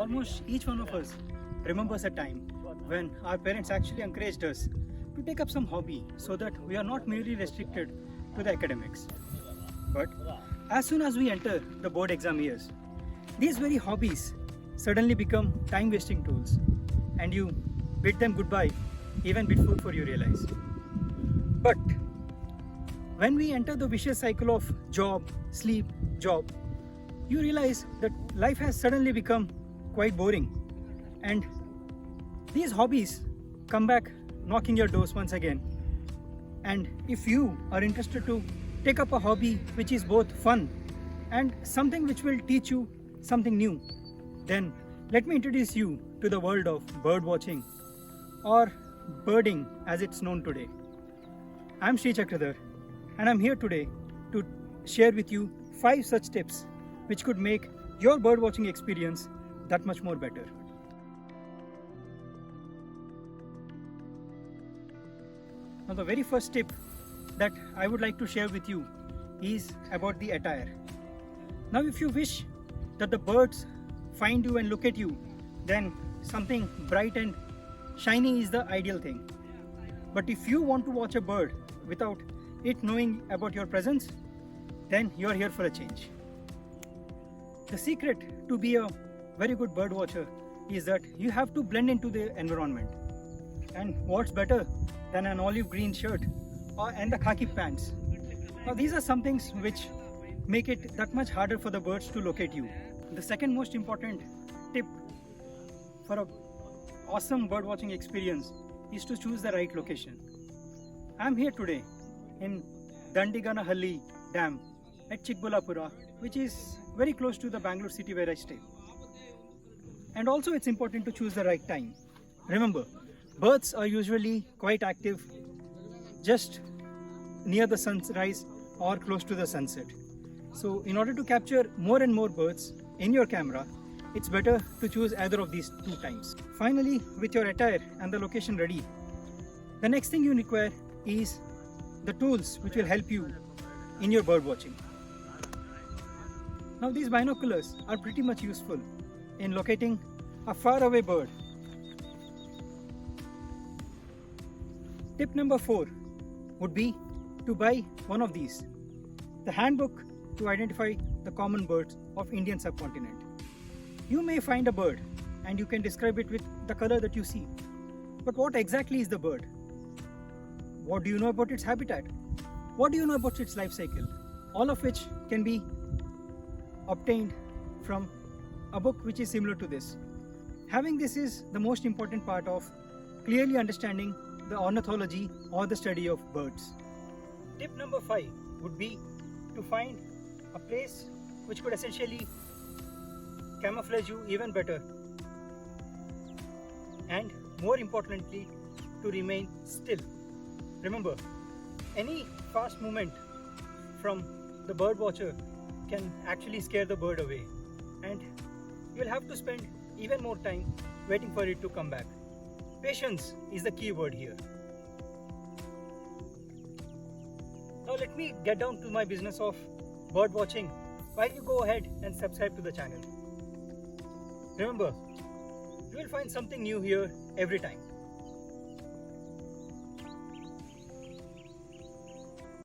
almost each one of us remembers a time when our parents actually encouraged us to take up some hobby so that we are not merely restricted to the academics. But as soon as we enter the board exam years, these very hobbies suddenly become time wasting tools and you bid them goodbye even before you realize. But when we enter the vicious cycle of job, sleep, job, you realize that life has suddenly become quite boring and these hobbies come back knocking your doors once again. And if you are interested to take up a hobby which is both fun and something which will teach you something new, then let me introduce you to the world of bird watching or birding as it's known today. I'm Sri Chakradhar and I'm here today to share with you 5 such tips which could make your bird watching experience that much more better. Now the very first tip that I would like to share with you is about the attire. Now if you wish that the birds find you and look at you, then something bright and shiny is the ideal thing. But if you want to watch a bird without it knowing about your presence, then you are here for a change. The secret to be a very good bird watcher is that you have to blend into the environment. And what's better than an olive green shirt and the khaki pants? Now these are some things which make it that much harder for the birds to locate you. The second most important tip for an awesome bird watching experience is to choose the right location. I'm here today in Dandiganahalli Dam at Chikbulapura, which is very close to the Bangalore city where I stay. And also it's important to choose the right time. Remember, birds are usually quite active just near the sunrise or close to the sunset. So in order to capture more and more birds in your camera, it's better to choose either of these 2 times. Finally, with your attire and the location ready, the next thing you require is the tools which will help you in your bird watching. Now these binoculars are pretty much useful in locating a faraway bird. Tip number 4 would be to buy one of these, the handbook to identify the common birds of Indian subcontinent. You may find a bird and you can describe it with the color that you see. But what exactly is the bird? What do you know about its habitat? What do you know about its life cycle? All of which can be obtained from a book which is similar to this. Having this is the most important part of clearly understanding the ornithology or the study of birds. Tip number 5 would be to find a place which could essentially camouflage you even better, and more importantly, to remain still. Remember, any fast movement from the bird watcher can actually scare the bird away, and you'll have to spend even more time waiting for it to come back. Patience is the key word here. Now let me get down to my business of bird watching while you go ahead and subscribe to the channel. Remember, you will find something new here every time.